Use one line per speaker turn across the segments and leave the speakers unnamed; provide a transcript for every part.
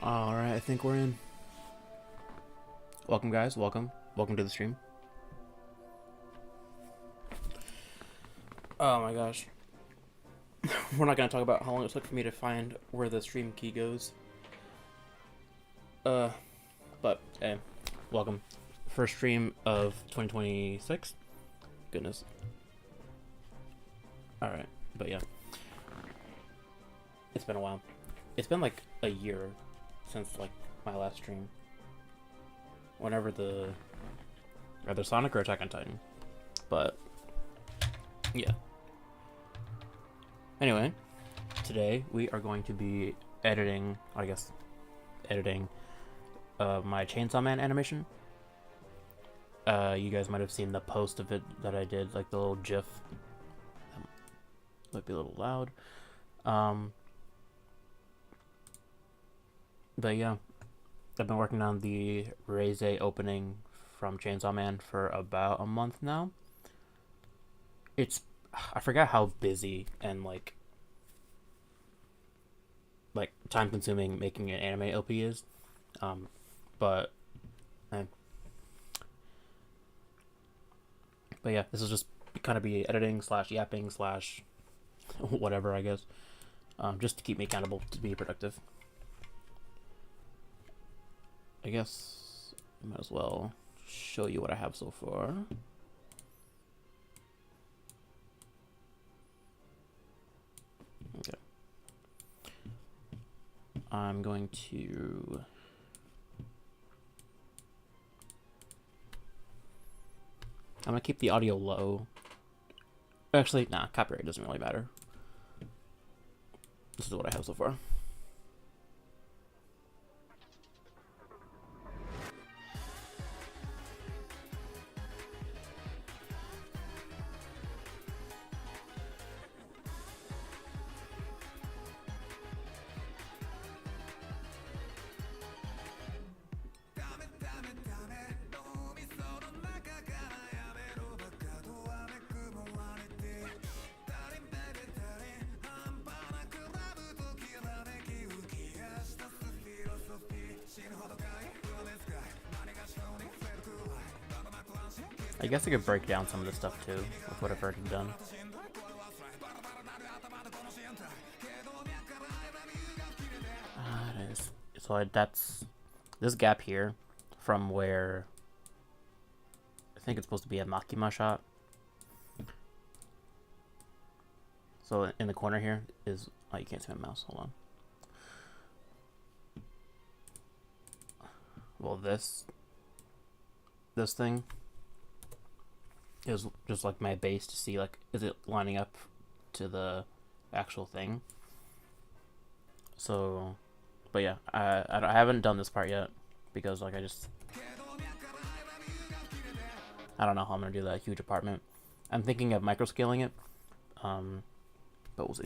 Alright, I think we're in. Welcome, guys. Welcome. Welcome to the stream. Oh my gosh. We're not going to talk about how long it took for me to find where the stream key goes. But, hey, welcome. First stream of 2026. Goodness. Alright, but yeah. It's been a while. It's been like a year since like my last stream. Whenever either Sonic or Attack on Titan. But yeah. Anyway, today we are going to be editing my Chainsaw Man animation. You guys might have seen the post of it that I did, like the little GIF. Might be a little loud. But yeah, I've been working on the Raise opening from Chainsaw Man for about a month now. I forgot how busy and like time consuming making an anime LP is. But yeah, this is just kind of be editing / yapping / whatever, I guess. Just to keep me accountable to be productive. I guess I might as well show you what I have so far. Okay. I'm going to... I'm going to keep the audio low. Actually, nah, copyright doesn't really matter. This is what I have so far. I guess I could break down some of this stuff too, with what I've already done. So that's this gap here from where I think it's supposed to be a Makima shot. So in the corner here is, oh, you can't see my mouse, hold on. Well, this thing is just like my base to see, like, is it lining up to the actual thing. So, but yeah, I haven't done this part yet because like I don't know how I'm gonna do that huge apartment. I'm thinking of micro scaling it, but we'll see.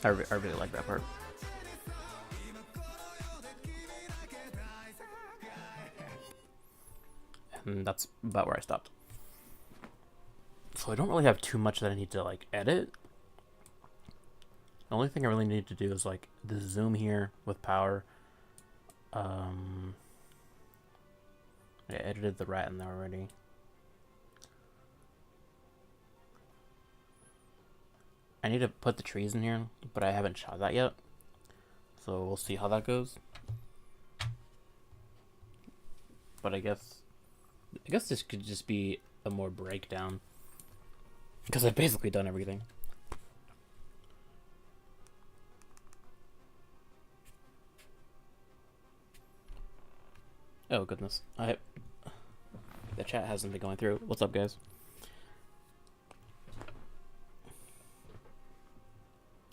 I really like that part. And that's about where I stopped. So I don't really have too much that I need to like edit. The only thing I really need to do is like the zoom here with power. I edited the rat in there already. I need to put the trees in here, but I haven't shot that yet. So we'll see how that goes. But I guess this could just be a more breakdown, because I've basically done everything. Oh goodness, the chat hasn't been going through. What's up, guys?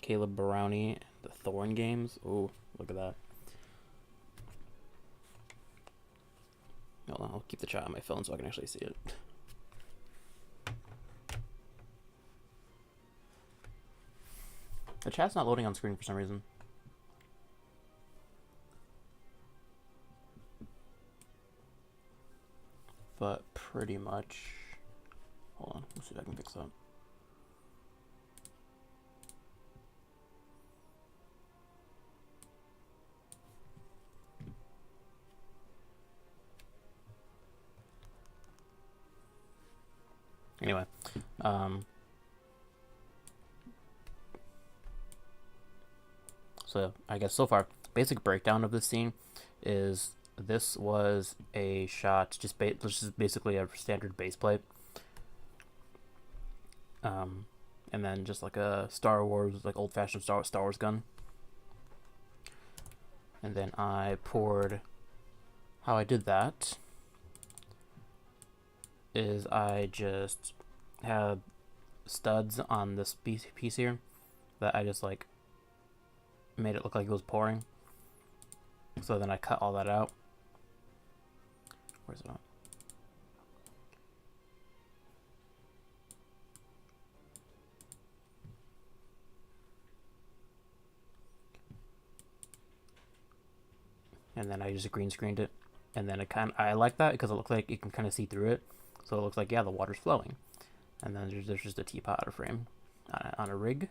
Caleb Brownie, the Thorn games. Oh, look at that. Hold on, I'll keep the chat on my phone so I can actually see it. The chat's not loading on screen for some reason. But pretty much. Hold on, let's see if I can fix that. Anyway, so I guess so far, basic breakdown of this scene is this was a shot, this is basically a standard base plate, and then just like a Star Wars, like old-fashioned Star Wars gun, and then I poured. How I did that is I just had studs on this piece here that I just like made it look like it was pouring. So then I cut all that out. Where's it at? And then I just green screened it. And then I like that because it looks like you can kind of see through it. So it looks like, yeah, the water's flowing. And then there's just a teapot out of frame on a rig.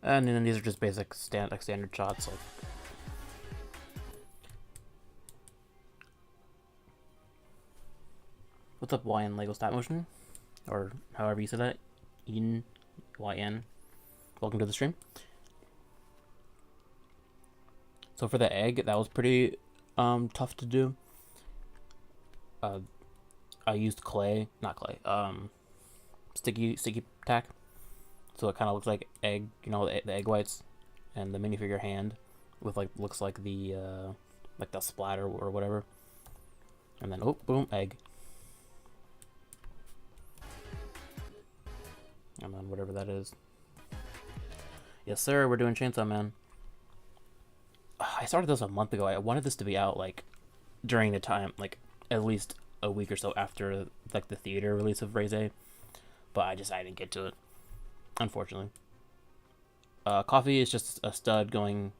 And then these are just basic standard shots. Like, what's up, YN Lego Stop Motion? Or however you say that. YN. Welcome to the stream. So for the egg, that was pretty tough to do. I used sticky tack, so it kind of looks like egg, the egg whites, and the minifigure hand with looks like the splatter or whatever, and then boom, egg, and then whatever that is. Yes, sir, we're doing Chainsaw Man. I started this a month ago. I wanted this to be out during the time, at least a week or so after the theater release of Raze, but I didn't get to it, unfortunately. Coffee is just a stud going,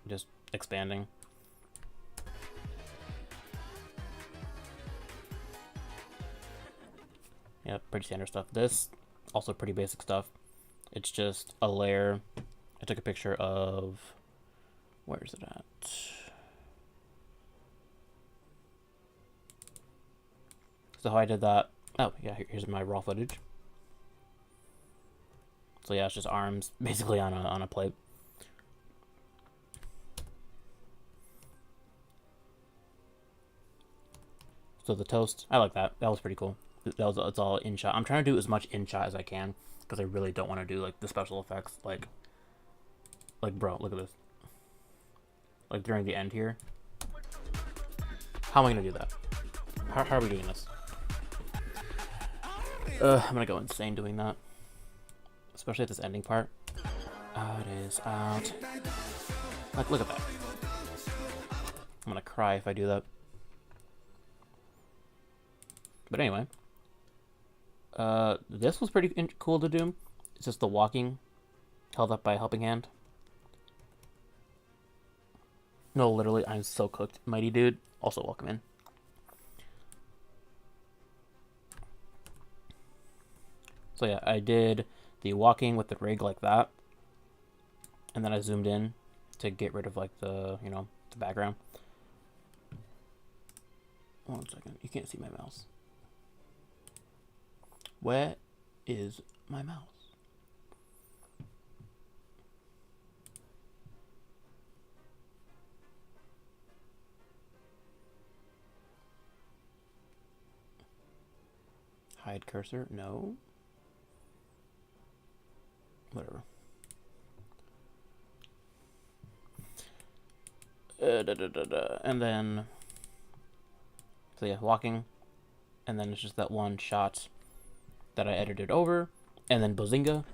just expanding. Yeah, pretty standard stuff. This, also pretty basic stuff. It's just a layer. I took a picture of, where is it at? So how I did that, oh yeah, here's my raw footage. So yeah, it's just arms basically on a plate. So the toast, I like that. That was pretty cool. It's all in shot. I'm trying to do as much in shot as I can because I really don't want to do the special effects. Like bro, look at this. During the end here. How am I gonna do that? How are we doing this? I'm gonna go insane doing that. Especially at this ending part. Out is out. Look at that. I'm gonna cry if I do that. But anyway. This was pretty cool to do. It's just the walking held up by a helping hand. No, literally, I'm so cooked. Mighty Dude, also welcome in. So yeah, I did the walking with the rig like that. And then I zoomed in to get rid of the, the background. 1 second, you can't see my mouse. Where is my mouse? Hide cursor? No. Whatever. And then, so yeah, walking, and then it's just that one shot that I edited over, and then Bazinga,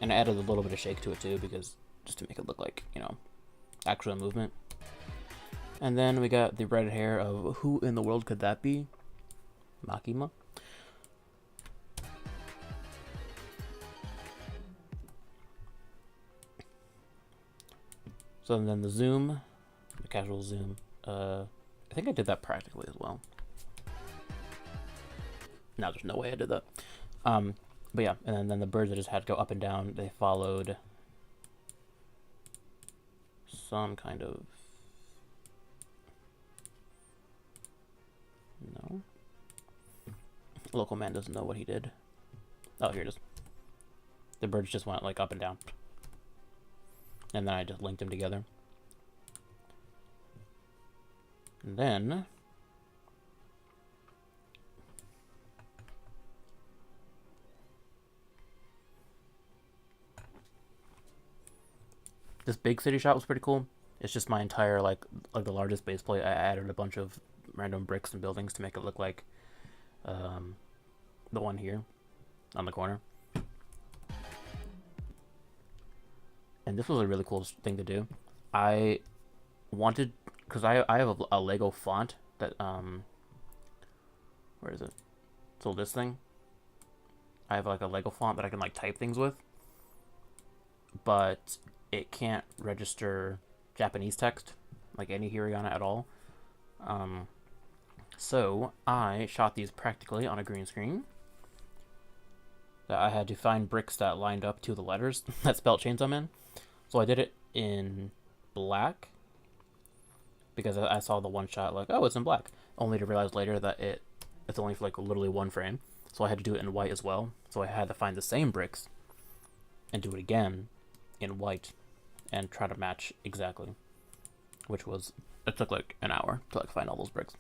and I added a little bit of shake to it too, because just to make it look like actual movement. And then we got the red hair of who in the world could that be? Makima. So then the zoom casual zoom. I think I did that practically as well. No, there's no way I did that. But yeah, and then the birds that just had to go up and down, they followed some kind of... No. Local man doesn't know what he did. Oh, here it is. The birds just went like up and down. And then I just linked them together. And then... this big city shot was pretty cool. It's just my entire, like the largest base plate. I added a bunch of random bricks and buildings to make it look like the one here on the corner. And this was a really cool thing to do. I wanted, because I have a Lego font that, where is it? So this thing, I have like a Lego font that I can like type things with, but it can't register Japanese text, like any hiragana at all. So I shot these practically on a green screen. That I had to find bricks that lined up to the letters that spelled chains I'm in. So I did it in black because I saw the one shot like, oh, it's in black, only to realize later that it's only for like literally one frame. So I had to do it in white as well. So I had to find the same bricks and do it again in white and try to match exactly, which was, it took like an hour to like find all those bricks.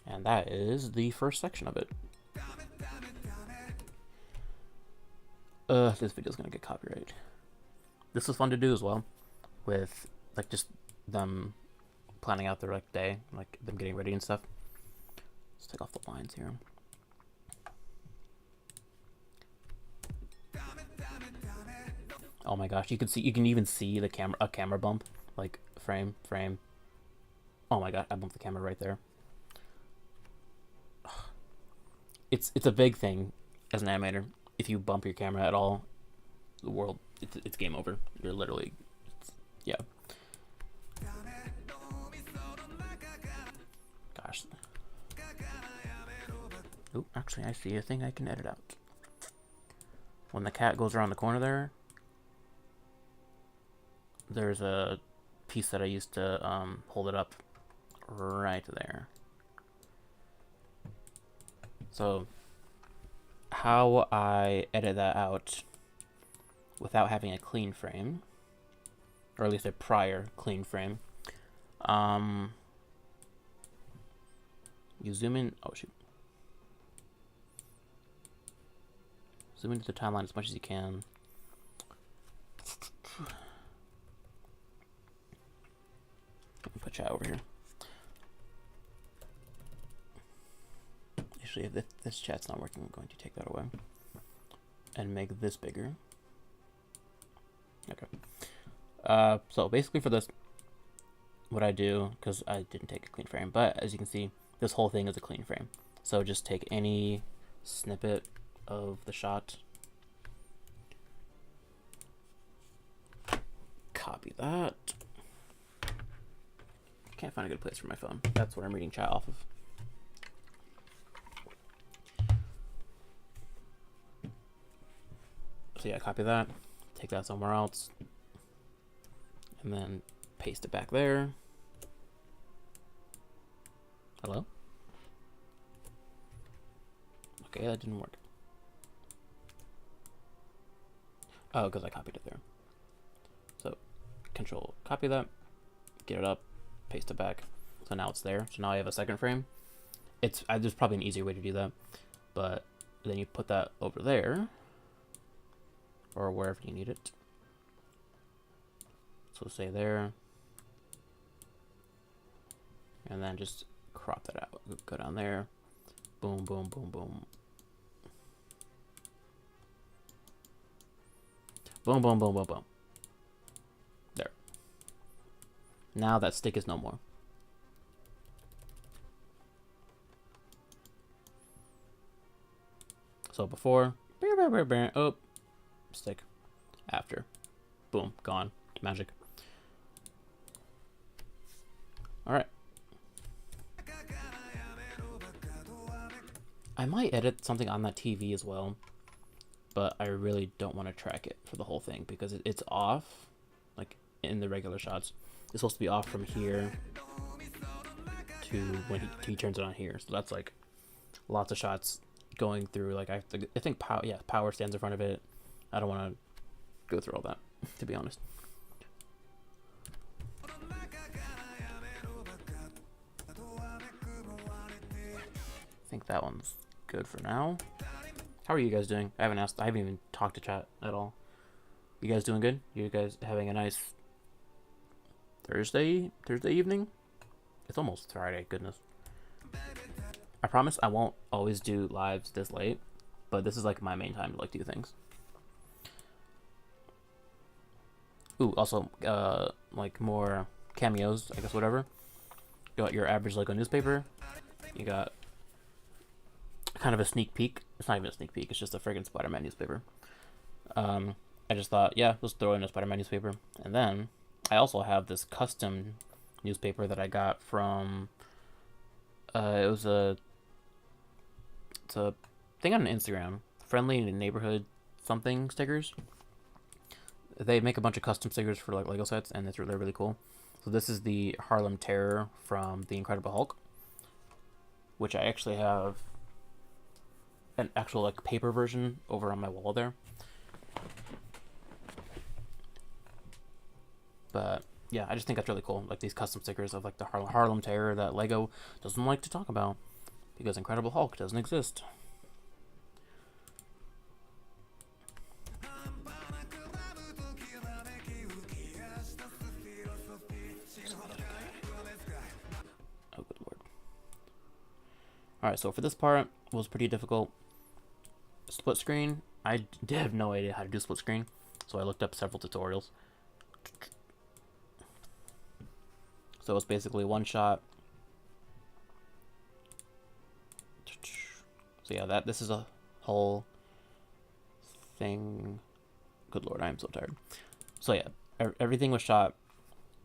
And that is the first section of it. This video's gonna get copyrighted. This was fun to do as well, with like just them planning out their like day, like them getting ready and stuff. Let's take off the lines here. Oh my gosh, you can even see the camera bump, like frame. Oh my god, I bumped the camera right there. It's a big thing as an animator. If you bump your camera at all, the world, it's game over. You're literally, yeah. Gosh. Oh, actually, I see a thing I can edit out. When the cat goes around the corner there, there's a piece that I used to hold it up right there. So how I edit that out without having a clean frame, or at least a prior clean frame, you zoom in, oh shoot, zoom into the timeline as much as you can. Put chat over here. Actually, if this chat's not working, I'm going to take that away and make this bigger. Okay. So basically for this, what I do, because I didn't take a clean frame, but as you can see, this whole thing is a clean frame. So just take any snippet of the shot, copy that. Can't find a good place for my phone. That's what I'm reading chat off of. So yeah, copy that, take that somewhere else, and then paste it back there. Hello? Okay, that didn't work. Oh, because I copied it there. So, control copy that, get it up, paste it back. So now it's there. So now I have a second frame. There's probably an easier way to do that, but then you put that over there, or wherever you need it. So say there, and then just crop that out. Go down there, boom, boom, boom, boom, boom, boom, boom, boom, boom. There. Now that stick is no more. So before, oh, stick. After, boom, gone. Magic. All right. I might edit something on that TV as well, but I really don't want to track it for the whole thing because it's off, like in the regular shots. It's supposed to be off from here to when he turns it on here. So that's like lots of shots going through. Like I think power stands in front of it. I don't want to go through all that, to be honest. I think that one's good for now. How are you guys doing? I haven't even talked to chat at all. You guys doing good? You guys having a nice Thursday evening? It's almost Friday, goodness. I promise I won't always do lives this late, but this is like my main time to like do things. Ooh, also, like more cameos, I guess, whatever. You got your average Lego newspaper. You got kind of a sneak peek. It's not even a sneak peek, it's just a friggin' Spider-Man newspaper. I just thought, yeah, let's throw in a Spider-Man newspaper. And then I also have this custom newspaper that I got from, it's a thing on Instagram, Friendly Neighborhood something stickers. They make a bunch of custom stickers for like Lego sets, and they're really cool. So this is the Harlem Terror from the Incredible Hulk, which I actually have an actual like paper version over on my wall there. But yeah, I just think that's really cool. Like these custom stickers of like the Harlem Terror that Lego doesn't like to talk about because Incredible Hulk doesn't exist. Oh, good lord. Alright, so for this part, it was pretty difficult. Split screen, I have no idea how to do split screen, so I looked up several tutorials. So it's basically one shot. So yeah, this is a whole thing. Good lord, I am so tired. So yeah, everything was shot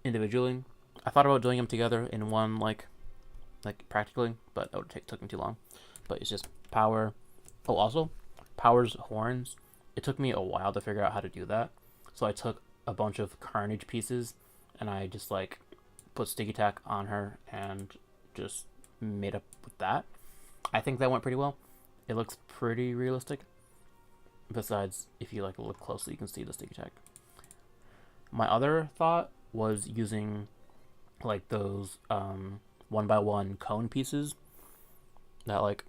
individually. I thought about doing them together in one like practically, but that would took me too long. But it's just power. Oh, also, Power's horns. It took me a while to figure out how to do that. So I took a bunch of Carnage pieces and I just like put sticky tack on her and just made up with that. I think that went pretty well. It looks pretty realistic. Besides, if you like look closely, you can see the sticky tack. My other thought was using like those 1x1 cone pieces that like,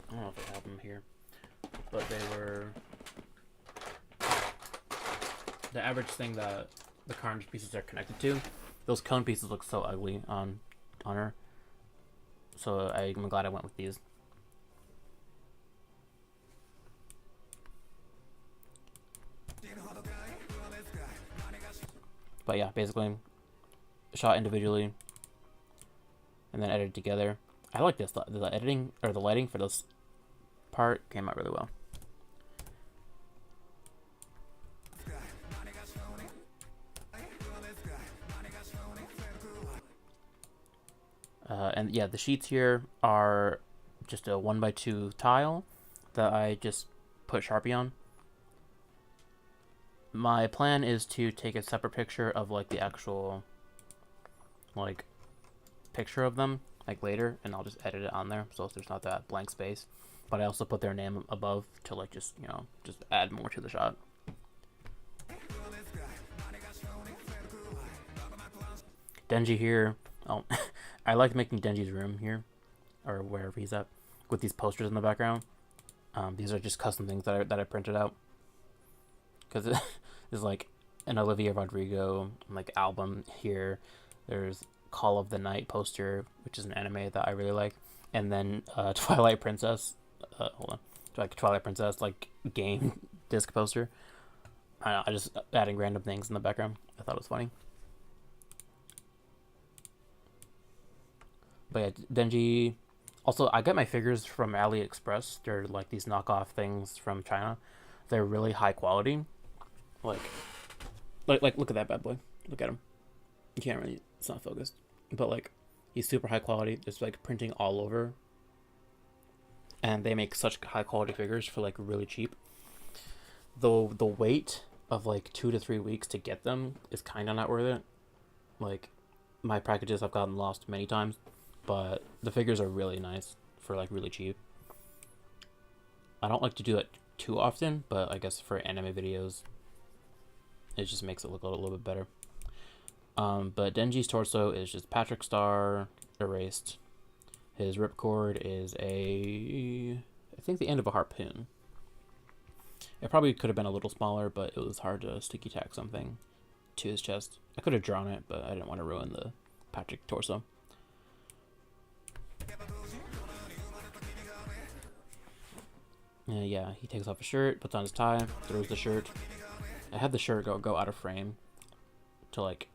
I don't know if I have them here, but they were the average thing that the Carnage pieces are connected to. Those cone pieces look so ugly on her, so I'm glad I went with these. But yeah, basically shot individually and then edited together. I like this. The editing or the lighting for this part came out really well. And yeah, the sheets here are just a 1x2 tile that I just put Sharpie on. My plan is to take a separate picture of like the actual like picture of them like later, and I'll just edit it on there so there's not that blank space. But I also put their name above to like just just add more to the shot. Denji here. Oh, I like making Denji's room here, or wherever he's at, with these posters in the background. These are just custom things that I printed out because there's like an Olivia Rodrigo like album here. There's Call of the Night poster, which is an anime that I really like, and then Twilight Princess. Hold on, like Twilight Princess like game disc poster. I just adding random things in the background. I thought it was funny. But yeah, Denji. Also, I got my figures from AliExpress. They're like these knockoff things from China. They're really high quality. Like look at that bad boy. Look at him. You can't really. It's not focused. but like he's super high quality. There's like printing all over, and they make such high quality figures for like really cheap. Though the wait of like 2 to 3 weeks to get them is kind of not worth it. Like my packages have gotten lost many times, but the figures are really nice for like really cheap. I don't like to do that too often, but I guess for anime videos, it just makes it look a little bit better. But Denji's torso is just Patrick Star erased. His ripcord is I think the end of a harpoon. It probably could have been a little smaller, but it was hard to sticky tack something to his chest. I could have drawn it, but I didn't want to ruin the Patrick torso. Yeah, he takes off his shirt, puts on his tie, throws the shirt. I had the shirt go out of frame to like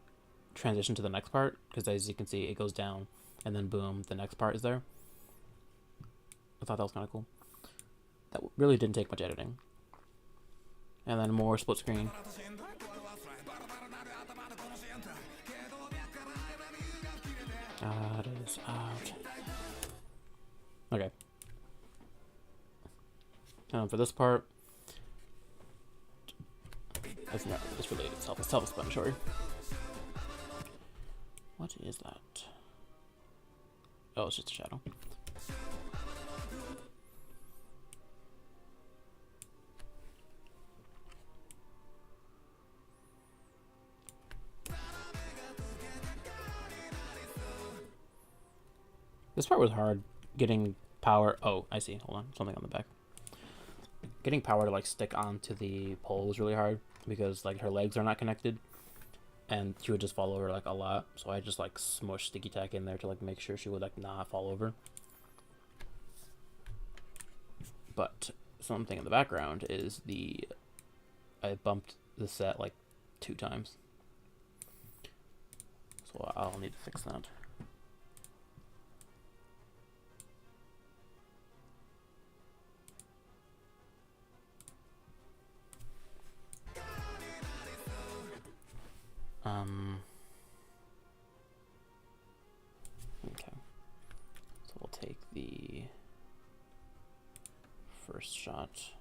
transition to the next part, because as you can see, it goes down, and then boom, the next part is there. I thought that was kind of cool. That really didn't take much editing. And then more split screen. It is out. Okay. For this part, it's really self-explanatory. What is that? Oh, it's just a shadow. This part was hard, getting power. Oh, I see. Hold on, something on the back. Getting power to like stick onto the pole was really hard because like her legs are not connected, and she would just fall over like a lot. So I just like smushed sticky tack in there to like make sure she would like not fall over. But something in the background is I bumped the set like 2 times, so I'll need to fix that. Okay. So we'll take the first shot.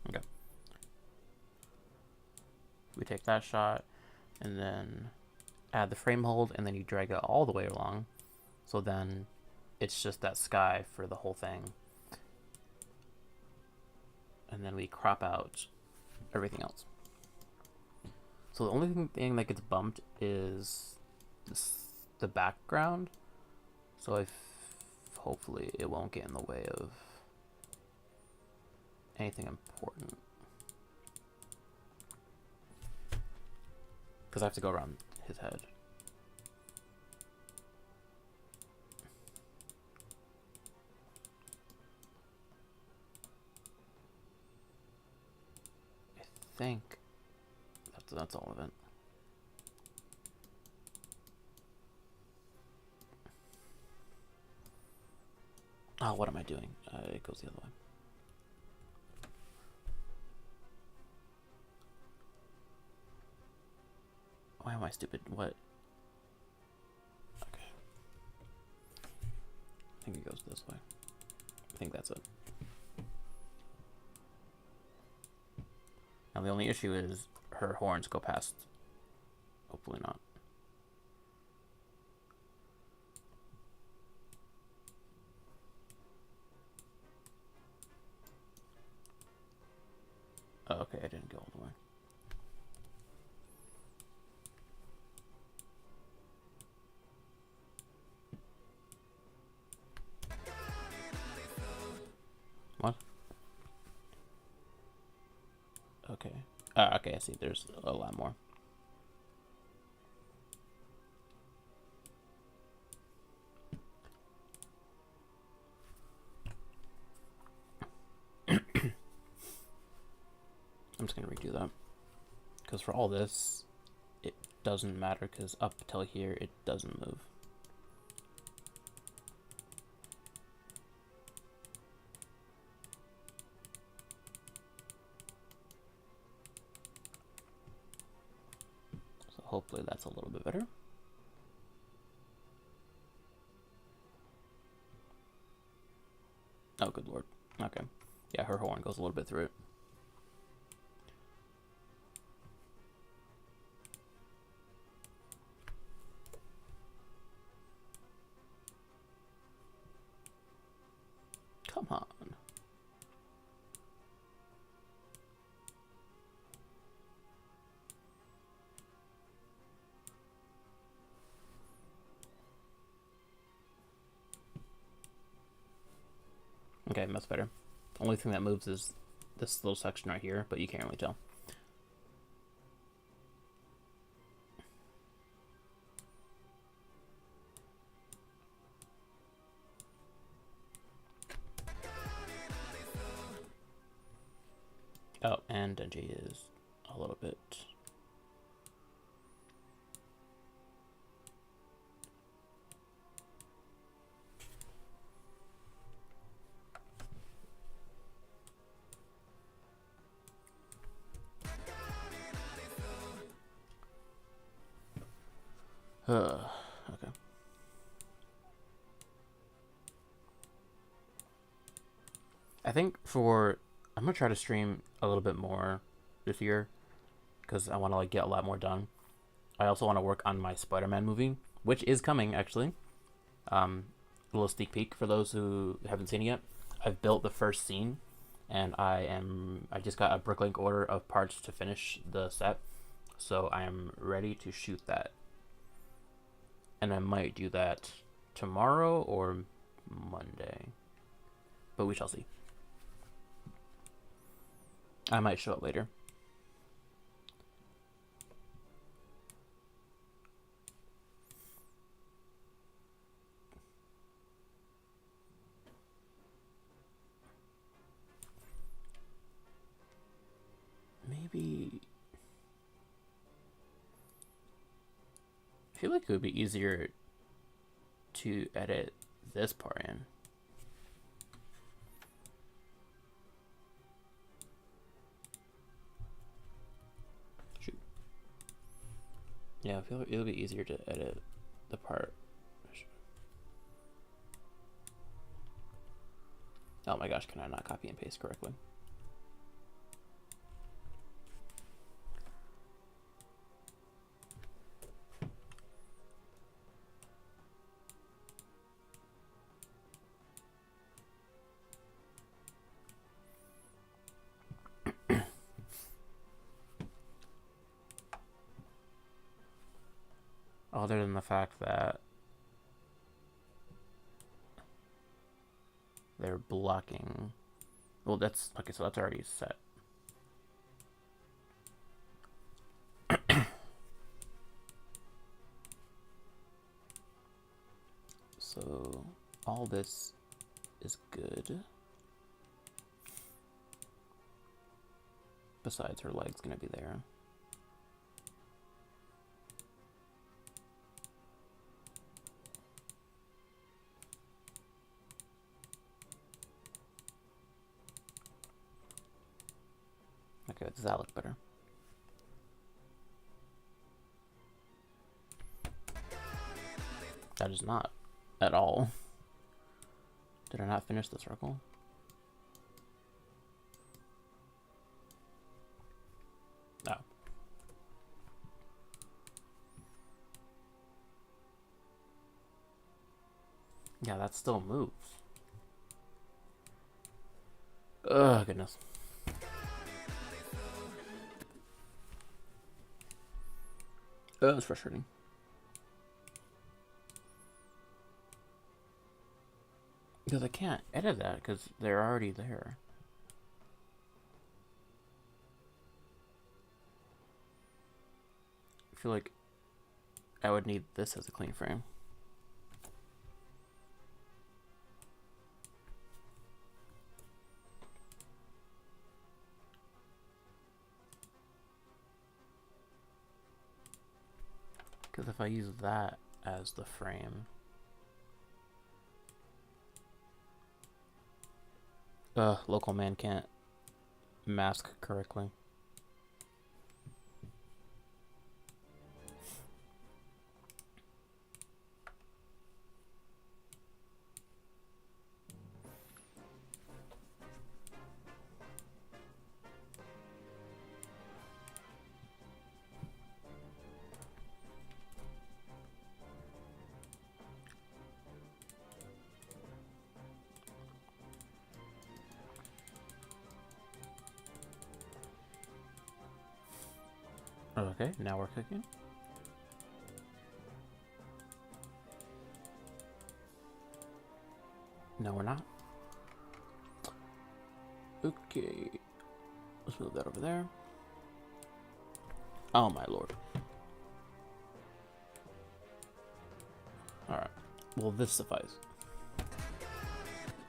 Okay. We take that shot and then add the frame hold, and then you drag it all the way along. So then it's just that sky for the whole thing. And then we crop out everything else. So the only thing that gets bumped is the background. So hopefully it won't get in the way of anything important. Because I have to go around his head. I think that's all of it. Oh, what am I doing? It goes the other way. Why am I stupid? What? Okay. I think it goes this way. I think that's it. Now the only issue is her horns go past. Hopefully not. Oh, okay, I didn't go all the way. What? Okay. Okay, I see. There's a lot more. I'm just going to redo that. Because for all this, it doesn't matter, because up till here, it doesn't move. hopefully that's a little bit better. Oh, good lord. Okay. Yeah, her horn goes a little bit through it. Come on. Okay, that's better. Only thing that moves is this little section right here, but you can't really tell. Oh, and Denji is a little bit... okay. I think I'm gonna try to stream a little bit more this year because I want to like get a lot more done. I also want to work on my Spider-Man movie, which is coming actually. A little sneak peek for those who haven't seen it yet. I've built the first scene, and I just got a Bricklink order of parts to finish the set, so I am ready to shoot that. And I might do that tomorrow or Monday, but we shall see. I might show up later. Maybe... I feel like it would be easier to edit this part in. Shoot. Yeah, I feel like it'll be easier to edit the part. Oh my gosh, can I not copy and paste correctly? Other than the fact that they're blocking. Well, that's okay, so that's already set. So all this is good. Besides, her leg's gonna be there. Okay, does that look better? That is not at all. Did I not finish the circle? No. Yeah, that still moves. Oh, goodness. Oh, that's frustrating. Because I can't edit that because they're already there. I feel like I would need this as a clean frame. Because if I use that as the frame... local man can't mask correctly. Okay, now we're cooking. No, we're not. Okay. Let's move that over there. Oh my lord. Alright. Will this suffice?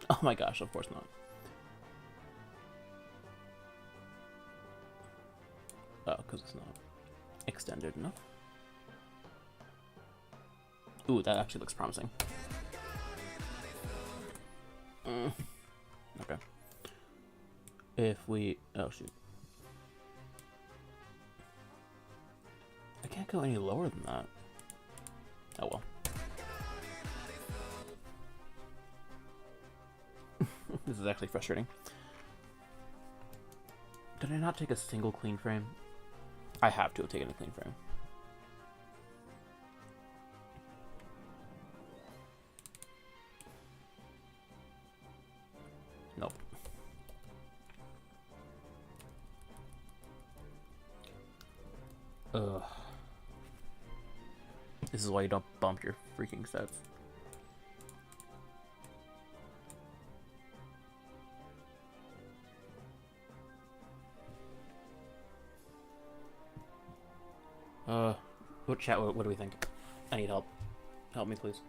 Oh my gosh, of course not. Oh, because it's not extended enough. Ooh, that actually looks promising. Okay. If we... Oh, shoot. I can't go any lower than that. Oh, well. This is actually frustrating. Did I not take a single clean frame? I have to have taken a clean frame. Nope. Ugh. This is why you don't bump your freaking sets. Chat, what do we think? I need help. Help me, please.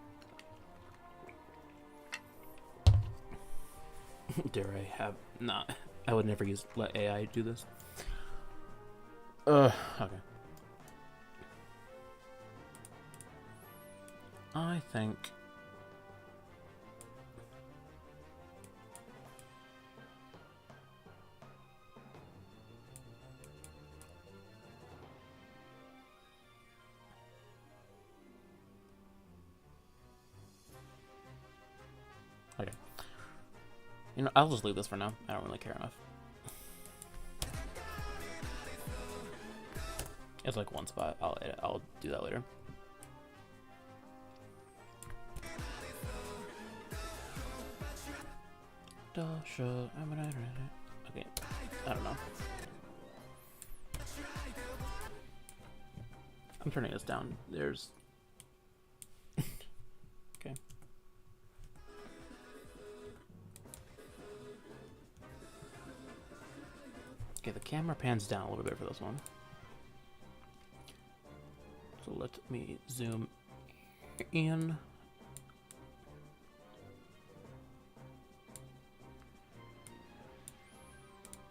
Dare I have... Nah, I would never let AI do this. Okay. I think... Okay. You know, I'll just leave this for now. I don't really care enough. It's like one spot. I'll do that later. Okay, I don't know. I'm turning this down. There's... Okay. Okay, the camera pans down a little bit for this one. So let me zoom in.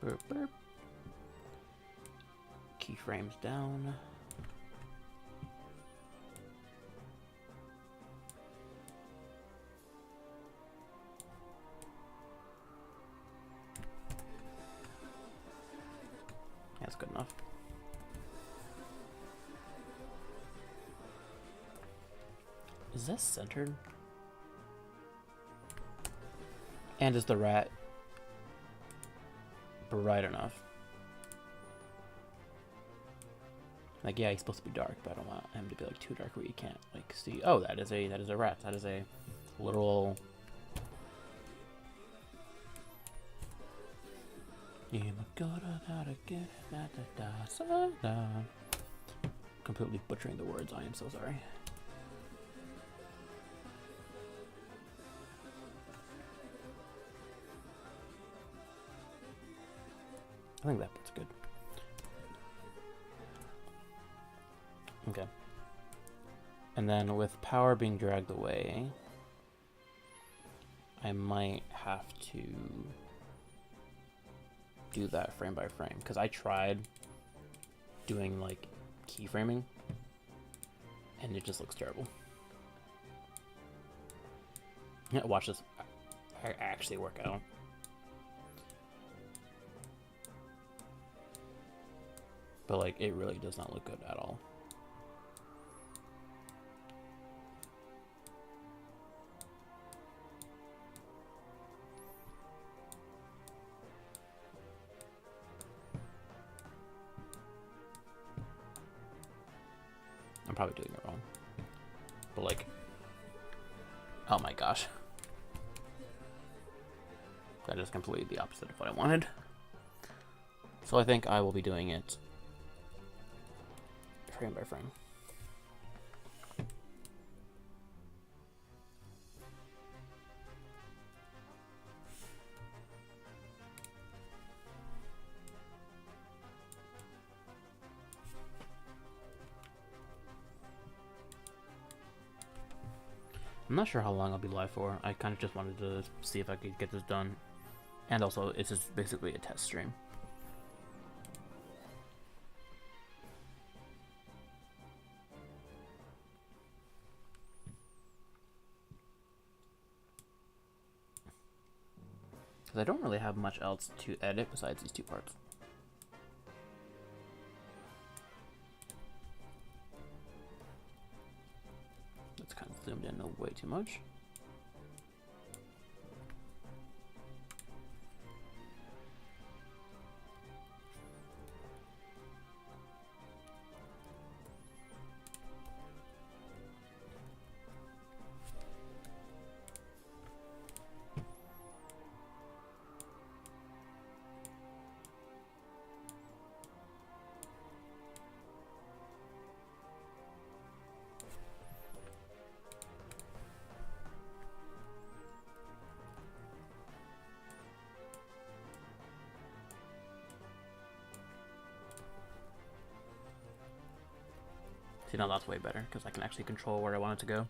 Burp, burp. Keyframes down. That's good enough. Is this centered? And is the rat bright enough? Like, yeah, he's supposed to be dark, but I don't want him to be like too dark where you can't like see. Oh, that is a rat. That is a literal. Completely butchering the words. I am so sorry. I think that part's good. Okay. And then with power being dragged away, I might have to do that frame by frame, because I tried doing like keyframing and it just looks terrible. Yeah, watch this actually work out. But like, it really does not look good at all. I'm probably doing it wrong. But like, oh my gosh. That is completely the opposite of what I wanted. So I think I will be doing it frame by frame. I'm not sure how long I'll be live for. I kind of just wanted to see if I could get this done. And also, it's just basically a test stream. Because I don't really have much else to edit besides these two parts. That's kind of zoomed in way too much. See, now that's way better, because I can actually control where I want it to go.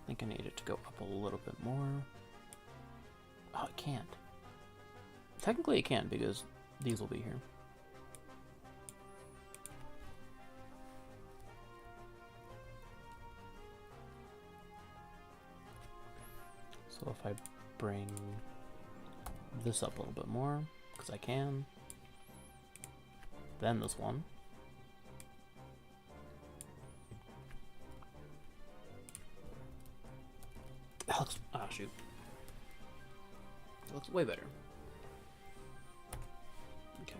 I think I need it to go up a little bit more. Oh, it can't. Technically it can, because these will be here. So if I bring this up a little bit more, because I can, then this one. That looks, ah, shoot. That looks way better. Okay.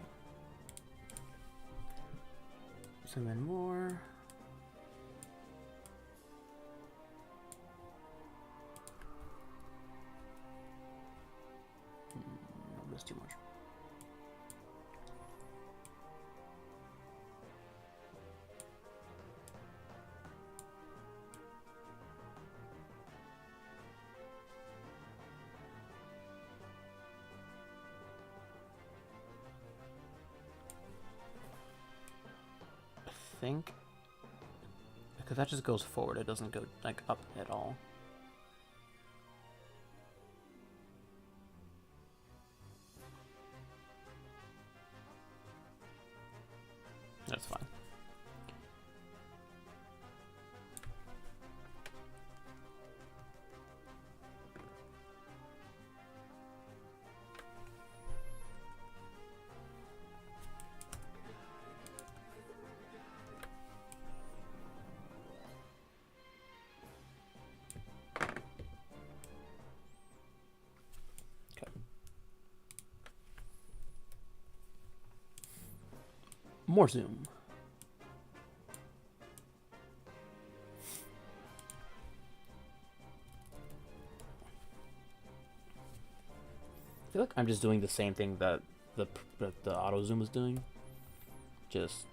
Zoom in more. That's too much. I think because that just goes forward, it doesn't go like up at all. That's fine. Okay. More zoom. I feel like I'm just doing the same thing that the auto zoom is doing. Just,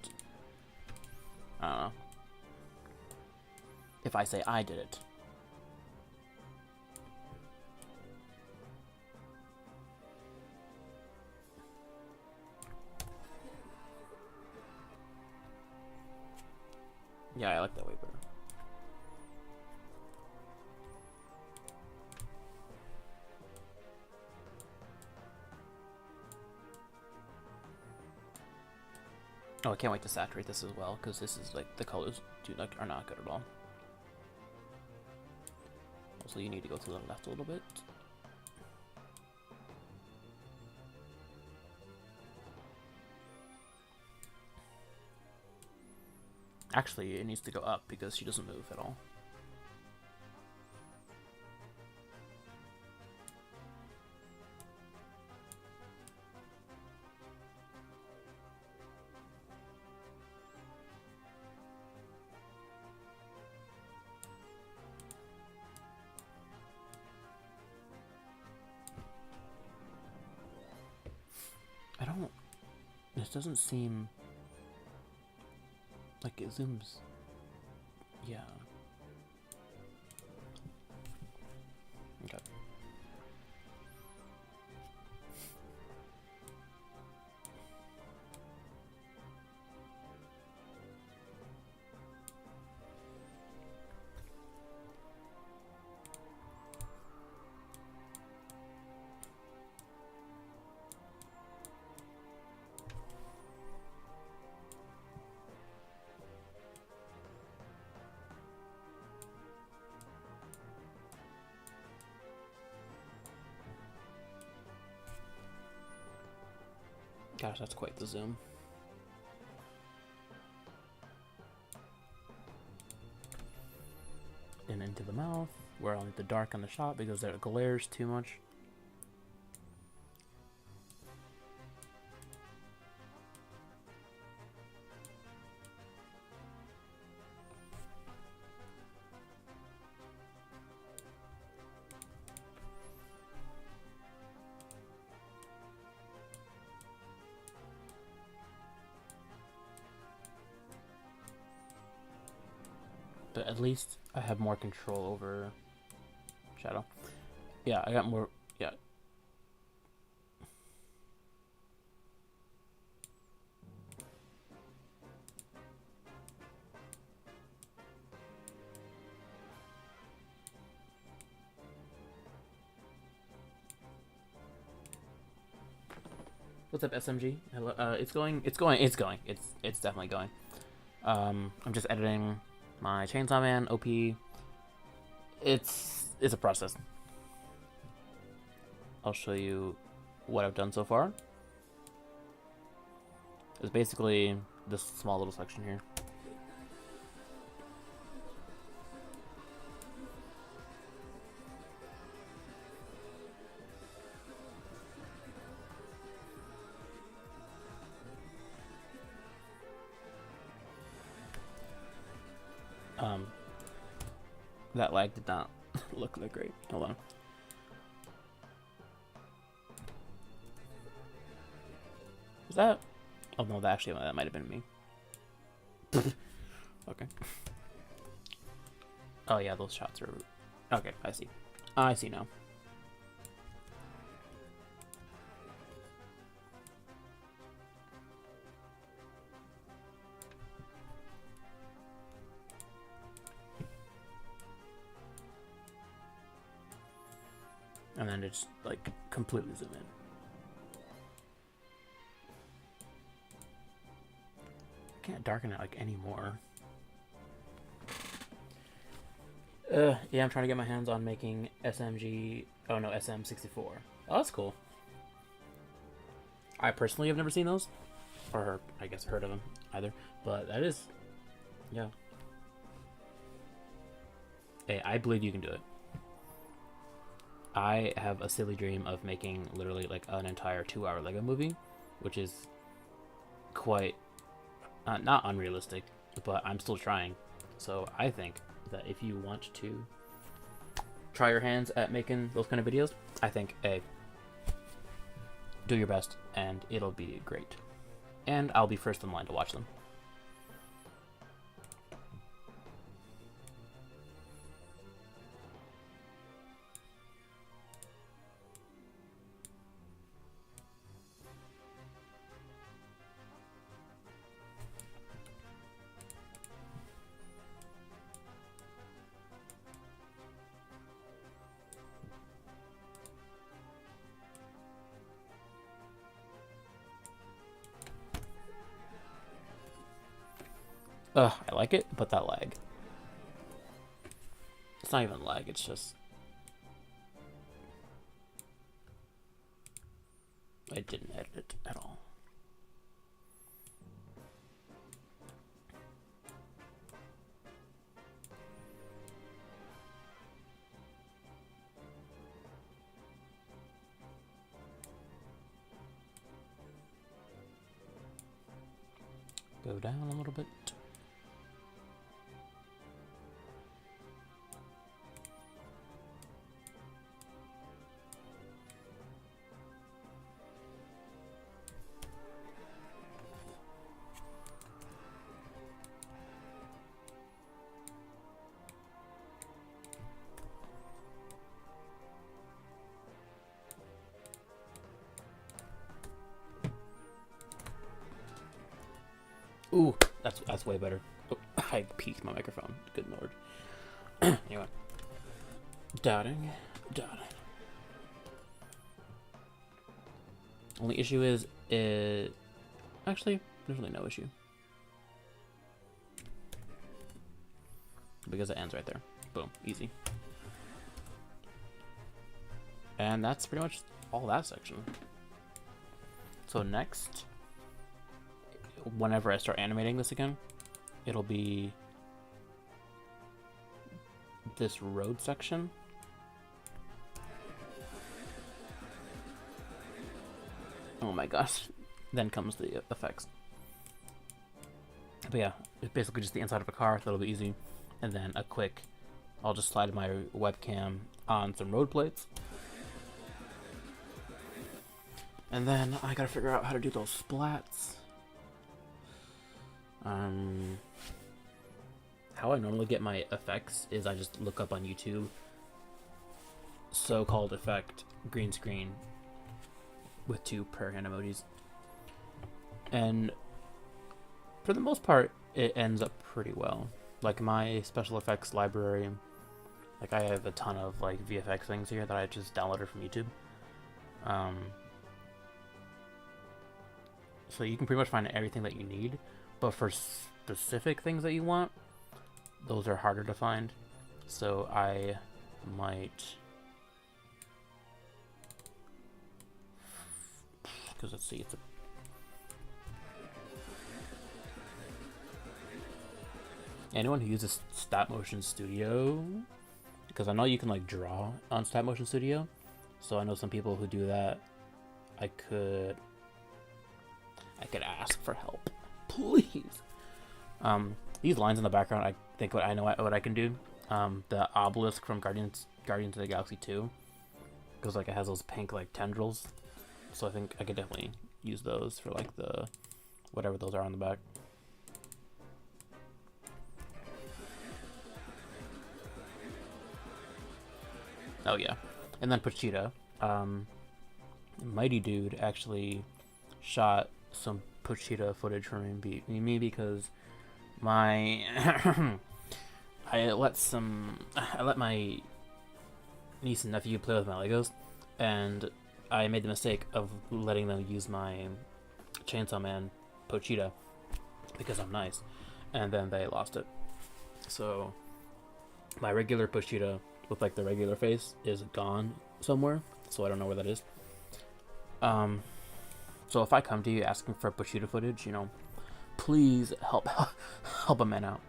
I don't know. If I say I did it. Yeah, I like that way better. Oh, I can't wait to saturate this as well, because this is like the colors are not good at all. Also, you need to go to the left a little bit. Actually, it needs to go up because she doesn't move at all. just doesn't seem like it zooms. Yeah. Okay. Gosh, that's quite the zoom. And into the mouth, where I'll need the dark on the shot because it glares too much. But at least I have more control over shadow. Yeah, I got more. Yeah. What's up, SMG? Hello. It's going. It's going. It's going. It's definitely going. I'm just editing my Chainsaw Man OP. It's a process. I'll show you what I've done so far. It's basically this small little section here. That lag did not look that great. Hold on. Was that? Oh no, that actually that might have been me. Okay. Oh yeah, those shots are. Okay, I see. I see now. And then it's like completely zoom in. I can't darken it like anymore. Yeah, I'm trying to get my hands on making SMG. Oh no, SM64. Oh, that's cool. I personally have never seen those, or I guess heard of them either. But that is, yeah. Hey, I believe you can do it. I have a silly dream of making literally like an entire 2-hour Lego movie, which is quite not unrealistic, but I'm still trying. So I think that if you want to try your hands at making those kind of videos, I think do your best and it'll be great. And I'll be first in line to watch them. I like it, but that lag. It's not even lag, it's just... I didn't edit it at all. Go down a little bit. Ooh, that's way better. Oh, I peaked my microphone. Good lord. Anyway. Doubting. Only issue is it... Actually, there's really no issue. Because it ends right there. Boom. Easy. And that's pretty much all that section. So next, whenever I start animating this again, it'll be this road section. Oh my gosh. Then comes the effects. But yeah, it's basically just the inside of a car. That'll be easy. And then a quick, I'll just slide my webcam on some road plates. And then I gotta figure out how to do those splats. How I normally get my effects is I just look up on YouTube so-called effect green screen with 2 prayer hand emojis. And for the most part, it ends up pretty well. Like my special effects library, like I have a ton of like VFX things here that I just downloaded from YouTube. So you can pretty much find everything that you need, but for specific things that you want, those are harder to find. So I might, because let's see, it's a anyone who uses Stop Motion Studio, because I know you can like draw on Stop Motion Studio, so I know some people who do that. I could ask for help, please. These lines in the background, I think what I can do. The obelisk from Guardians of the Galaxy 2, because like it has those pink like tendrils, so I think I could definitely use those for like the whatever those are on the back. Oh yeah, and then Pochita, Mighty Dude actually shot some Pochita footage for me because my I let my niece and nephew play with my Legos, and I made the mistake of letting them use my Chainsaw Man Pochita because I'm nice, and then they lost it. So my regular Pochita with like the regular face is gone somewhere, so I don't know where that is. So if I come to you asking for Pochita footage, you know, please help a man out.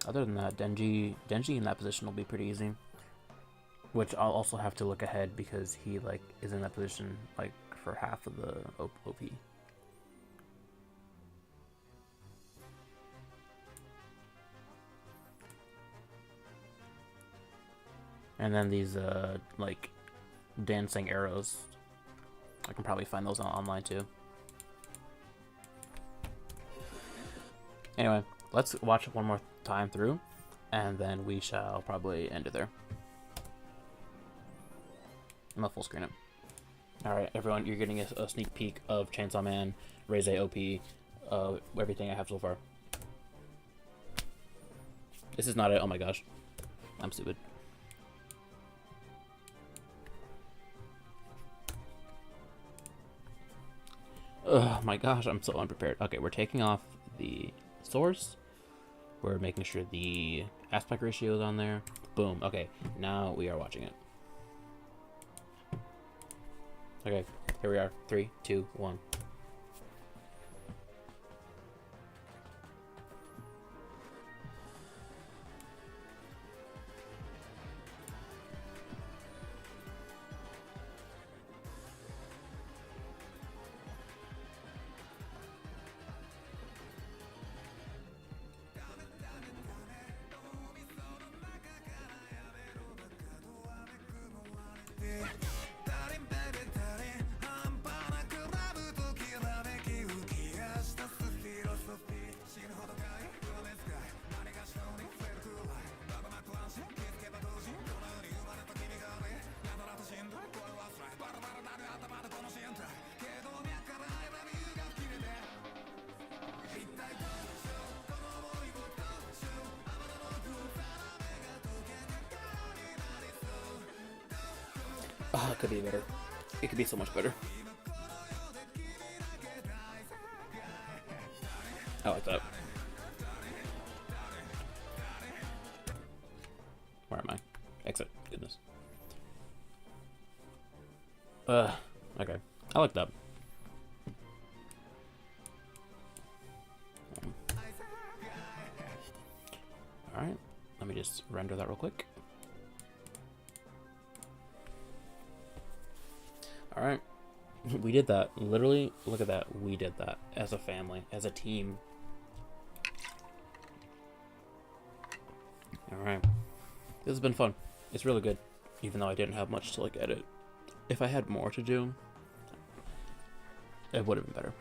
Other than that, Denji in that position will be pretty easy. Which I'll also have to look ahead because he like is in that position like for half of the OP. And then these like dancing arrows, I can probably find those online too. Anyway, let's watch it one more time through, and then we shall probably end it there. I'm gonna full screen it. Alright, everyone, you're getting a sneak peek of Chainsaw Man, Raise OP, everything I have so far. This is not it. Oh my gosh. I'm stupid. Oh my gosh, I'm so unprepared. Okay, we're taking off the source. We're making sure the aspect ratio is on there. Boom. Okay, now we are watching it. Okay, here we are. 3, 2, 1. Oh, it could be better. It could be so much better. I like that. Where am I? Exit. Goodness. Okay. I like that. Alright. Let me just render that real quick. Alright. We did that. Literally, look at that. We did that as a family, as a team. Alright. This has been fun. It's really good. Even though I didn't have much to like edit. If I had more to do, it would have been better.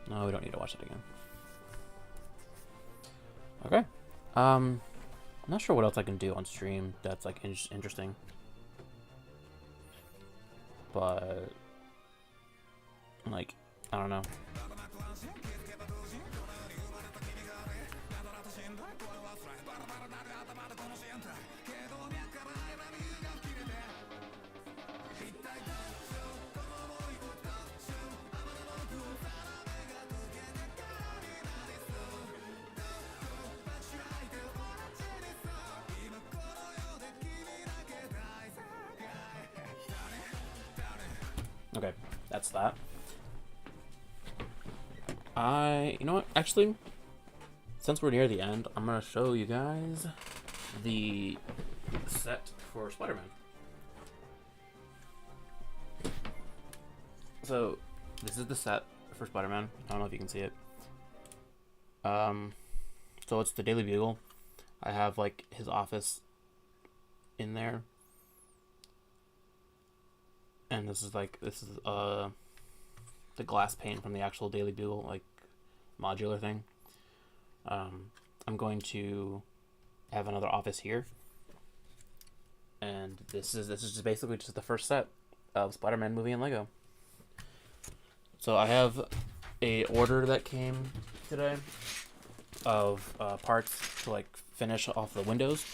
No, we don't need to watch that again. Okay. I'm not sure what else I can do on stream that's like interesting. But like, I don't know. Okay, that's that. You know what? Actually, since we're near the end, I'm gonna show you guys the set for Spider-Man. So, this is the set for Spider-Man. I don't know if you can see it. So it's the Daily Bugle. I have like his office in there. And this is the glass pane from the actual Daily Bugle, like modular thing. I'm going to have another office here, and this is just basically just the first set of Spider-Man movie in Lego. So I have a order that came today of parts to like finish off the windows.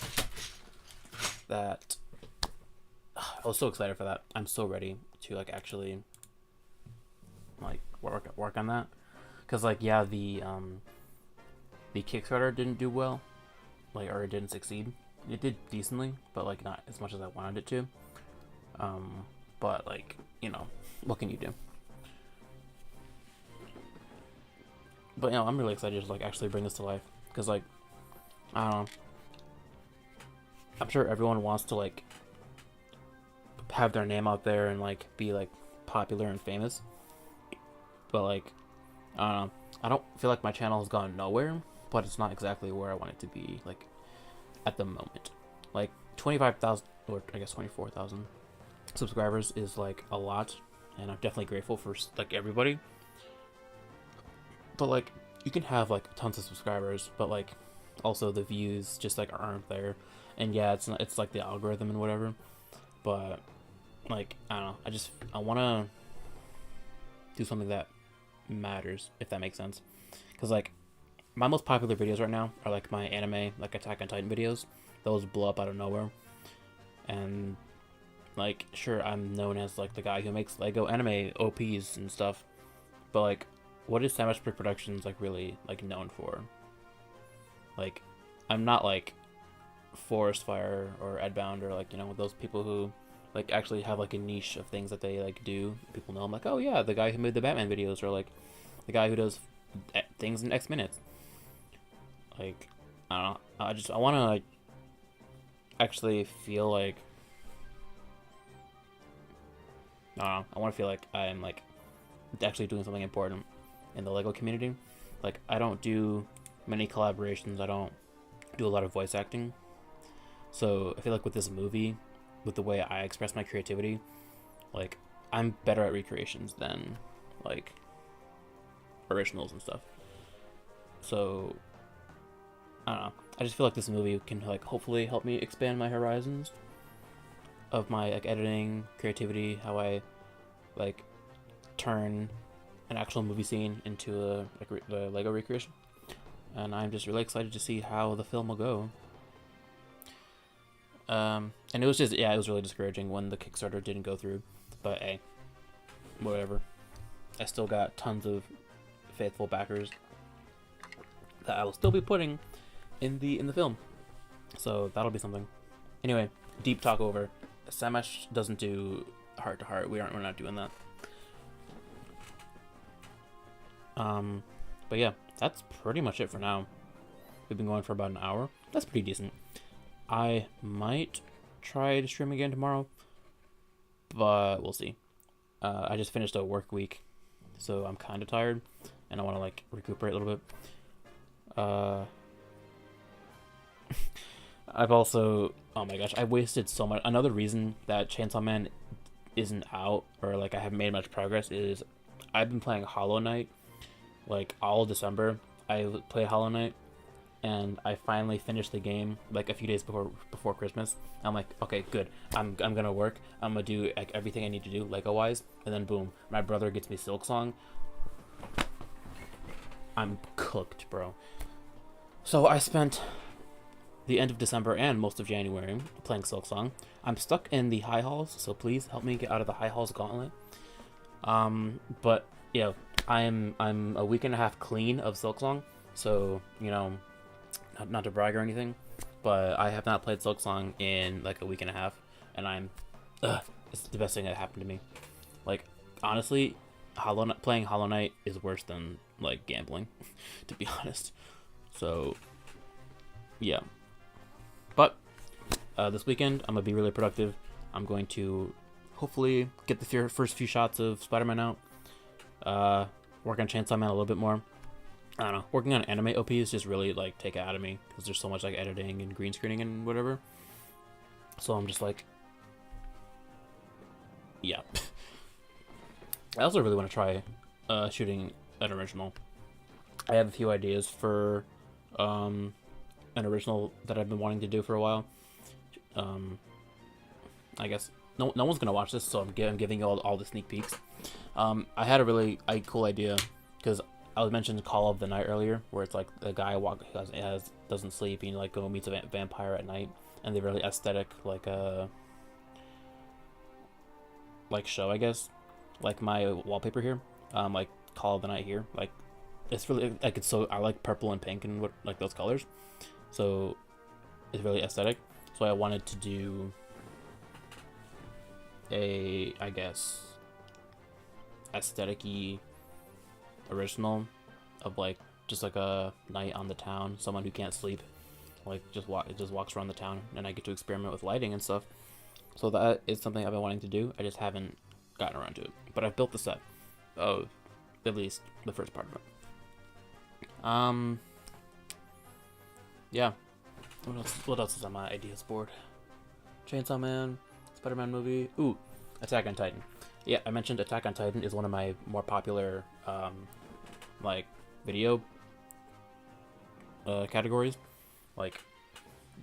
That I was so excited for that. I'm so ready to like actually like work on that, because like yeah, the Kickstarter didn't do well, like, or it didn't succeed. It did decently, but like not as much as I wanted it to. But like, you know, what can you do? But you know, I'm really excited to like actually bring this to life, because like, I don't know, I'm sure everyone wants to like have their name out there and like be like popular and famous, but like, I don't know, I don't feel like my channel has gone nowhere, but it's not exactly where I want it to be like at the moment. Like 25,000, or I guess 24,000 subscribers is like a lot, and I'm definitely grateful for like everybody, but like you can have like tons of subscribers, but like also the views just like aren't there. And yeah, it's not, it's like the algorithm and whatever, but like, I don't know, I want to do something that matters, if that makes sense. Because like my most popular videos right now are like my anime, like Attack on Titan videos. Those blow up out of nowhere, and like, sure, I'm known as like the guy who makes Lego anime OPs and stuff, but like, what is Sandwich Brick Productions like really like known for? Like, I'm not like Forest Fire or Edbound, or like, you know, those people who like actually have like a niche of things that they like do. People know I'm like, oh yeah, the guy who made the Batman videos, or like the guy who does things in X minutes. Like, I don't know, I want to like actually feel like, I don't know, I want to feel like I'm like actually doing something important in the Lego community. Like, I don't do many collaborations, I don't do a lot of voice acting, so I feel like with this movie, with the way I express my creativity, like, I'm better at recreations than like originals and stuff. So I don't know, I just feel like this movie can like hopefully help me expand my horizons of my like editing, creativity, how I like turn an actual movie scene into a like the Lego recreation. And I'm just really excited to see how the film will go. And it was just, yeah, it was really discouraging when the Kickstarter didn't go through. But hey, whatever. I still got tons of faithful backers that I will still be putting in the film. So that'll be something. Anyway, deep talk over. Sesh doesn't do heart to heart. We're not doing that. But yeah, that's pretty much it for now. We've been going for about an hour. That's pretty decent. I might try to stream again tomorrow, but we'll see. I just finished a work week, so I'm kind of tired, and I want to like recuperate a little bit. I've also, oh my gosh, I wasted so much. Another reason that Chainsaw Man isn't out, or like I haven't made much progress, is I've been playing Hollow Knight like all December. I played Hollow Knight, and I finally finished the game like a few days before Christmas. I'm like, okay, good. I'm gonna work. I'm gonna do like everything I need to do Lego wise, and then boom, my brother gets me Silksong. I'm cooked, bro. So I spent the end of December and most of January playing Silksong. I'm stuck in the high halls, so please help me get out of the high halls gauntlet. But yeah, I'm a week and a half clean of Silksong, so you know, not to brag or anything, but I have not played Silksong in like a week and a half, and it's the best thing that happened to me. Like honestly, playing Hollow Knight is worse than like gambling, to be honest. So yeah. But this weekend, I'm going to be really productive. I'm going to hopefully get the first few shots of Spider-Man out. Work on Chainsaw Man a little bit more. I don't know. Working on anime OPs just really like take it out of me because there's so much like editing and green screening and whatever. So I'm just like, yeah. I also really want to try shooting an original. I have a few ideas for an original that I've been wanting to do for a while. I guess no one's gonna watch this, so I'm giving you all the sneak peeks. I had a really cool idea because I was mentioning Call of the Night earlier, where it's like the guy doesn't sleep, and like go meets a vampire at night, and they're really aesthetic like show, I guess, like my wallpaper here, like Call of the Night here, like it's really like it's so I like purple and pink and what like those colors. So it's really aesthetic. So I wanted to do a, I guess, aesthetic-y original of like just like a night on the town, someone who can't sleep, like just walks around the town, and I get to experiment with lighting and stuff. So that is something I've been wanting to do. I just haven't gotten around to it. But I've built the set of at least the first part of it. Yeah. What else is on my ideas board? Chainsaw Man, Spider-Man movie. Ooh, Attack on Titan. Yeah, I mentioned Attack on Titan is one of my more popular, like, video categories. Like,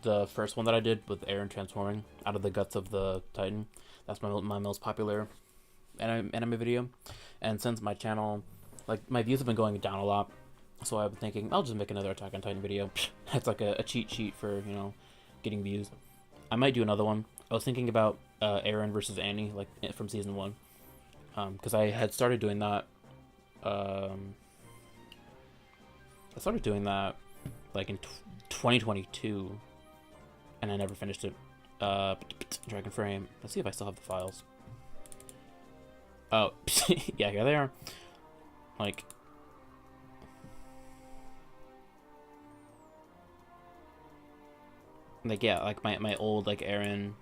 the first one that I did with Eren transforming out of the guts of the Titan. That's my most popular anime video. And since my channel, like, my views have been going down a lot, so I've been thinking, I'll just make another Attack on Titan video. It's like a cheat sheet for, you know, getting views. I might do another one. I was thinking about Eren versus Annie, like, from season 1. Because I had started doing that. I started doing that, like, in 2022. And I never finished it. Dragon Frame. Let's see if I still have the files. Oh, yeah, here they are. Like... Like, yeah, like my old, like, Eren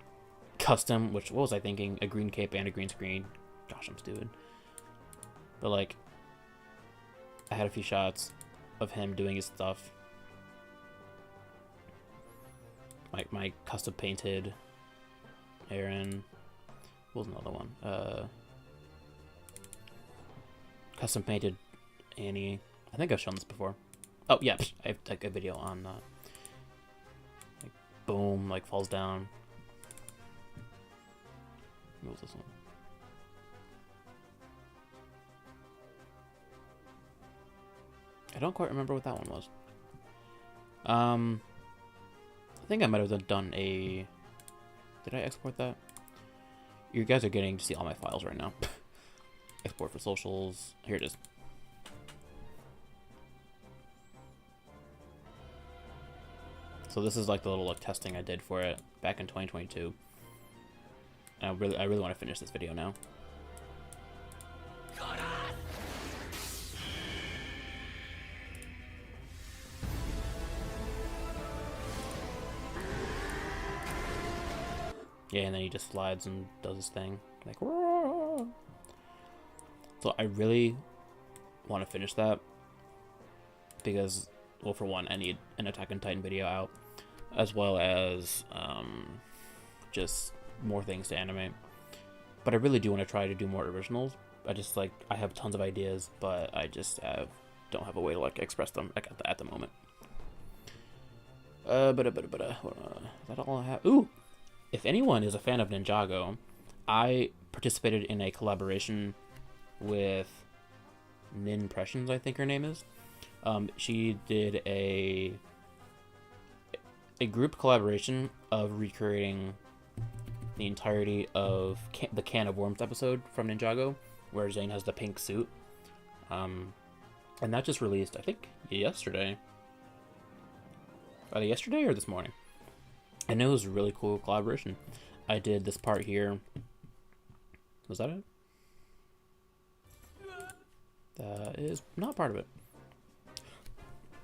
custom, which, what was I thinking? A green cape and a green screen. Gosh, I'm stupid. But, like, I had a few shots of him doing his stuff. Like, my custom painted Eren. What was another one? Custom painted Annie. I think I've shown this before. Oh, yeah, I have, like, a video on that. Boom, like falls down. What was this one? I don't quite remember what that one was. I think I might have done a Did I export that? You guys are getting to see all my files right now. Export for socials. Here it is. So this is like the little like testing I did for it back in 2022. And I really want to finish this video now. Yeah, and then he just slides and does his thing. Like, Roar! So I really want to finish that. Because, well, for one, I need an Attack on Titan video out. As well as, just more things to animate. But I really do want to try to do more originals. I just, like, I have tons of ideas, but I just don't have a way to, like, express them like, at the moment. Is that all I have? Ooh! If anyone is a fan of Ninjago, I participated in a collaboration with Ninpressions, I think her name is. She did a group collaboration of recreating the entirety of the Can of Worms episode from Ninjago, where Zane has the pink suit. And that just released, I think, yesterday. Either yesterday or this morning. And it was a really cool collaboration. I did this part here. Was that it? That is not part of it.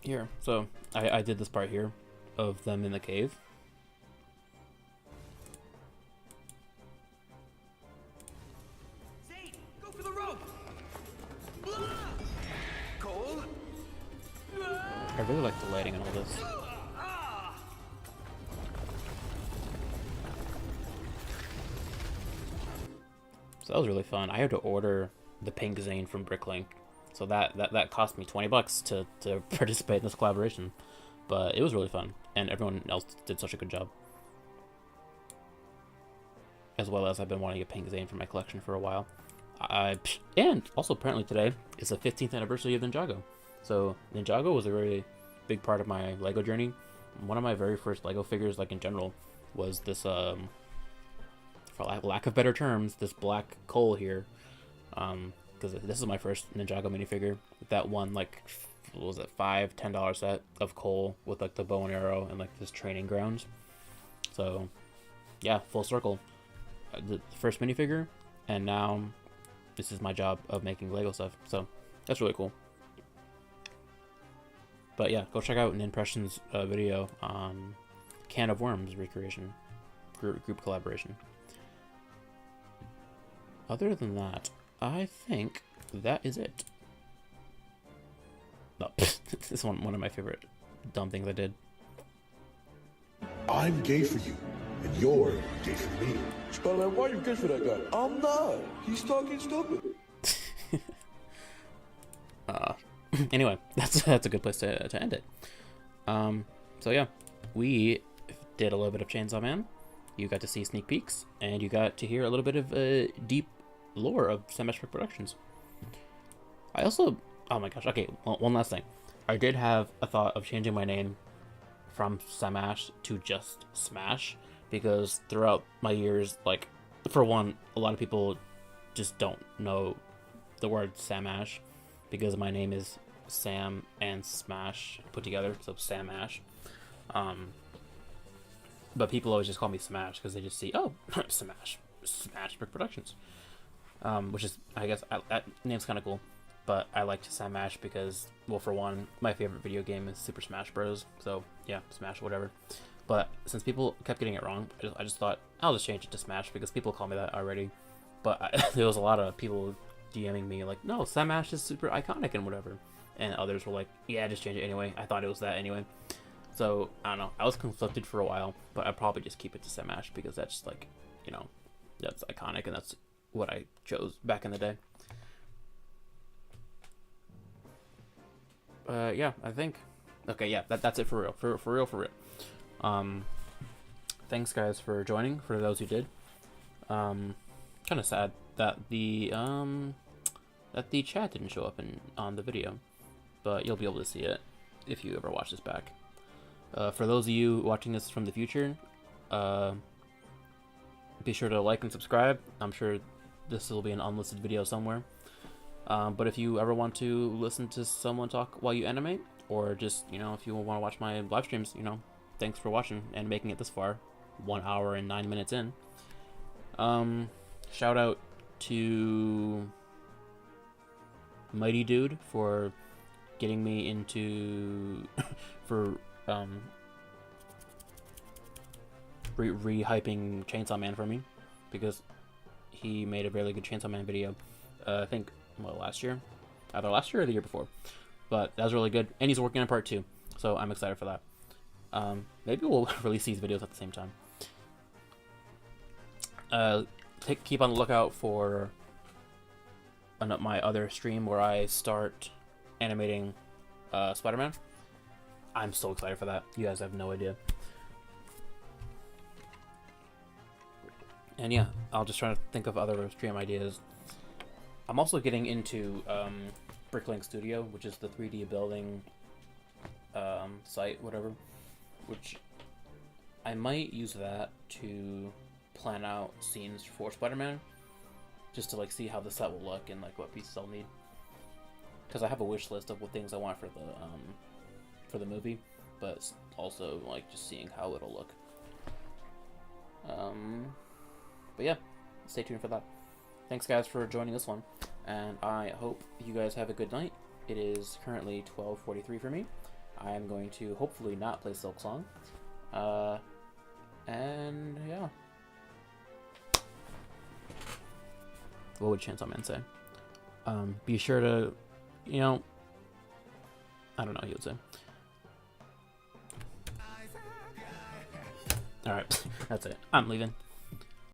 Here. So, I did this part here of them in the cave.
Zane, go for the rope. Cole?
I really like the lighting and all this. So that was really fun. I had to order the pink Zane from Bricklink, so that cost me $20 to participate in this collaboration. But it was really fun, and everyone else did such a good job. As well as I've been wanting a pink Zane for my collection for a while. And also apparently today is the 15th anniversary of Ninjago. So Ninjago was a very big part of my LEGO journey. One of my very first LEGO figures, like in general, was this for lack of better terms, this black Cole here, because this is my first Ninjago minifigure. That one, like, what was it, $10 set of Cole with like the bow and arrow and like this training grounds. So, yeah, full circle. The first minifigure, and now this is my job of making Lego stuff. So that's really cool. But yeah, go check out an Impressions video on Can of Worms recreation, group collaboration. Other than that, I think that is it. No, this is one of my favorite dumb things I did.
I'm gay for you, and you're gay for me.
Spider-Man, why are you gay for that guy? I'm not. He's talking stupid.
Anyway, that's a good place to end it. So yeah, we did a little bit of Chainsaw Man. You got to see sneak peeks, and you got to hear a little bit of deep lore of Sesh Productions. I also, oh my gosh, okay, one last thing. I did have a thought of changing my name from Samash to just Smash, because throughout my years, like, for one, a lot of people just don't know the word Samash, because my name is Sam and Smash put together, so Samash. But people always just call me Smash because they just see, oh, Smash Brick Productions, which is, I guess, that name's kind of cool. But I liked Samash because, well, for one, my favorite video game is Super Smash Bros. So yeah, Smash, whatever. But since people kept getting it wrong, I just thought I'll just change it to Smash because people call me that already. But there was a lot of people DMing me like, no, Samash is super iconic and whatever. And others were like, yeah, just change it anyway. I thought it was that anyway. So, I don't know. I was conflicted for a while, but I'd probably just keep it to Samash because that's, like, you know, that's iconic and that's what I chose back in the day. Yeah, I think. Okay, yeah, that's it for real. For real. Thanks, guys, for joining, for those who did. Kind of sad that the chat didn't show up on the video, but you'll be able to see it if you ever watch this back. For those of you watching this from the future, be sure to like and subscribe. I'm sure this will be an unlisted video somewhere. But if you ever want to listen to someone talk while you animate, or just, you know, if you want to watch my live streams, you know, thanks for watching and making it this far, 1 hour and 9 minutes in. Shout out to Mighty Dude for getting me into for re-hyping Chainsaw Man for me, because he made a really good Chainsaw Man video. I think last year, either last year or the year before, but that was really good. And he's working on part 2, so I'm excited for that. Maybe we'll release these videos at the same time. Keep on the lookout for my other stream where I start animating Spider-Man. I'm so excited for that. You guys have no idea. And yeah, I'll just try to think of other stream ideas. I'm also getting into Bricklink Studio, which is the 3D building site, whatever, which I might use that to plan out scenes for Spider-Man, just to like see how the set will look and like what pieces I'll need, because I have a wish list of what things I want for the movie, but also like just seeing how it'll look. But yeah, stay tuned for that. Thanks guys for joining this one, and I hope you guys have a good night. It is currently 12:43 for me. I am going to hopefully not play Silk Song. And yeah. What would Chainsaw Man say? Be sure to, you know, I don't know what he would say. Alright, that's it. I'm leaving.